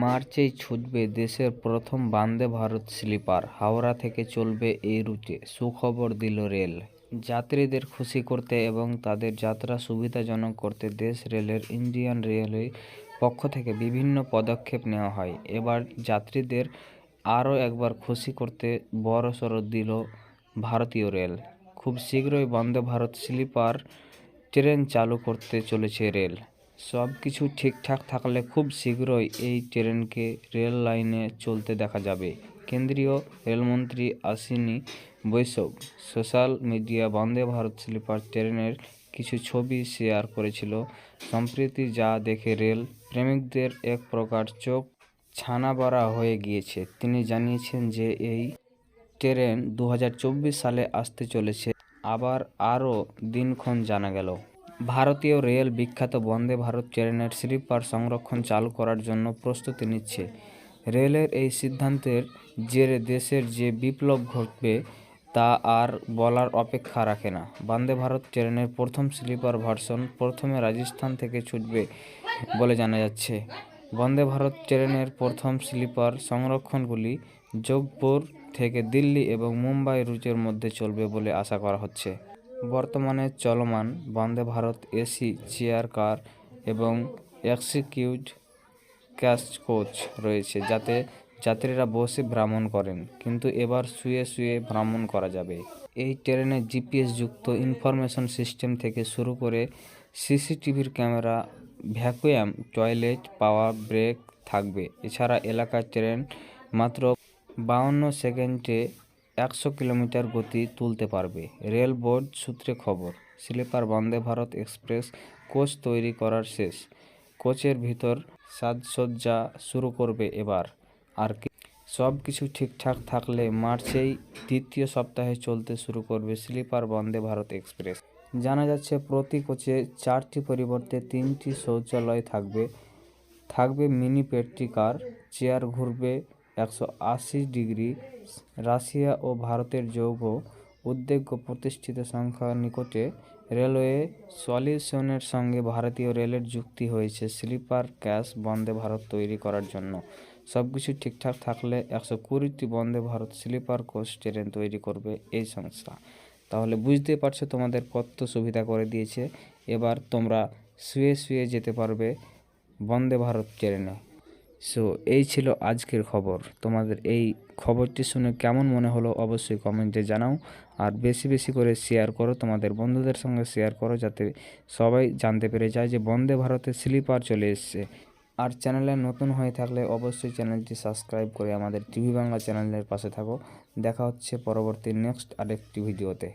মার্চেই ছুটবে দেশের প্রথম বন্দে ভারত স্লিপার। হাওড়া থেকে চলবে এই রুটে, সুখবর দিল রেল। যাত্রীদের খুশি করতে এবং তাদের যাত্রা সুবিধাজনক করতে দেশ রেলের ইন্ডিয়ান রেলওয়ে পক্ষ থেকে বিভিন্ন পদক্ষেপ নেওয়া হয়। এবার যাত্রীদের আরও একবার খুশি করতে বড়সড় দিল ভারতীয় রেল। খুব শীঘ্রই বন্দে ভারত স্লিপার ট্রেন চালু করতে চলেছে রেল। সব কিছু ঠিকঠাক থাকলে খুব শীঘ্রই এই ট্রেনকে রেল লাইনে চলতে দেখা যাবে। কেন্দ্রীয় রেলমন্ত্রী অশ্বিনী বৈষ্ণব social media Vande Bharat sleeper ট্রেনের কিছু ছবি শেয়ার করেছিল সম্প্রতি, যা দেখে রেল প্রেমিকদের এক প্রকার চোখ ছানাবড়া হয়ে গিয়েছে। তিনি জানিয়েছেন যে এই ট্রেন 2024 সালে আসতে চলেছে। আবার আরও দিনক্ষণ জানা গেল। ভারতীয় রেল বিখ্যাত বন্দে ভারত ট্রেনের স্লিপার সংরক্ষণ চালু করার জন্য প্রস্তুতি নিচ্ছে। রেলের এই সিদ্ধান্তের জেরে দেশের যে বিপ্লব ঘটবে তা আর বলার অপেক্ষা রাখে না। বন্দে ভারত ট্রেনের প্রথম স্লিপার ভার্সন প্রথমে রাজস্থান থেকে ছুটবে বলে জানা যাচ্ছে। বন্দে ভারত ট্রেনের প্রথম স্লিপার সংস্করণগুলি যোধপুর থেকে দিল্লি এবং মুম্বাই রুটের মধ্যে চলবে বলে আশা করা হচ্ছে। বর্তমানে চলমান Vande Bharat AC, chair car এবং এক্সিকিউটিভ ক্লাস কোচ রয়েছে, যাতে যাত্রীরা বসে ভ্রমণ করেন, কিন্তু এবার শুয়ে শুয়ে ভ্রমণ করা যাবে। এই ট্রেনে জিপিএস যুক্ত ইনফরমেশন সিস্টেম থেকে শুরু করে সিসিটিভির ক্যামেরা, ভ্যাকুয়াম টয়লেট, পাওয়ার ব্রেক থাকবে। এছাড়া এলাকার ট্রেন মাত্র 52 সেকেন্ডে 100 কিলোমিটার গতি তুলতে পারবে। রেল বোর্ড সূত্রে খবর, sleeper Vande Bharat express coach তৈরি করার শেষ। কোচের ভিতর সাজসজ্জা শুরু করবে এবার। আর সব কিছু ঠিকঠাক থাকলে মার্চেই দ্বিতীয় সপ্তাহে চলতে শুরু করবে স্লিপার বন্দে ভারত এক্সপ্রেস। জানা যাচ্ছে প্রতি কোচে 4টি পরিবর্তে 3টি শৌচালয় থাকবে মিনি পেট্রিকার, চেয়ার ঘুরবে 180 ডিগ্রি। রাশিয়া ও ভারতের যৌথ উদ্যোগে প্রতিষ্ঠিত সংস্থা নিকটে রেলওয়ে সলিউশনের সঙ্গে ভারতীয় রেলের যুক্তি হয়েছে স্লিপার ক্লাস বন্দে ভারত তৈরি করার জন্য। সবকিছু ঠিকঠাক থাকলে 120টি Vande Bharat sleeper coach train তৈরি করবে এই সংস্থা। তাহলে বুঝতে পারছো তোমাদের কত সুবিধা করে দিয়েছে। এবার তোমরা শুয়ে শুয়ে যেতে পারবে বন্দে ভারত ট্রেনে। সো এই ছিল আজকের খবর। তোমাদের এই খবরটি শুনে কেমন মনে হলো অবশ্যই কমেন্টে জানাও। আর বেশি বেশি করে শেয়ার করো, তোমাদের বন্ধুদের সঙ্গে শেয়ার করো, যাতে সবাই জানতে পেরে যায় যে বন্দে ভারতের স্লিপার চলে এসছে। আর চ্যানেলে নতুন হয়ে থাকলে অবশ্যই চ্যানেলটি সাবস্ক্রাইব করে আমাদের টিভি বাংলা চ্যানেলের পাশে থাকো। দেখা হচ্ছে পরবর্তী নেক্সট আরেকটি ভিডিওতে।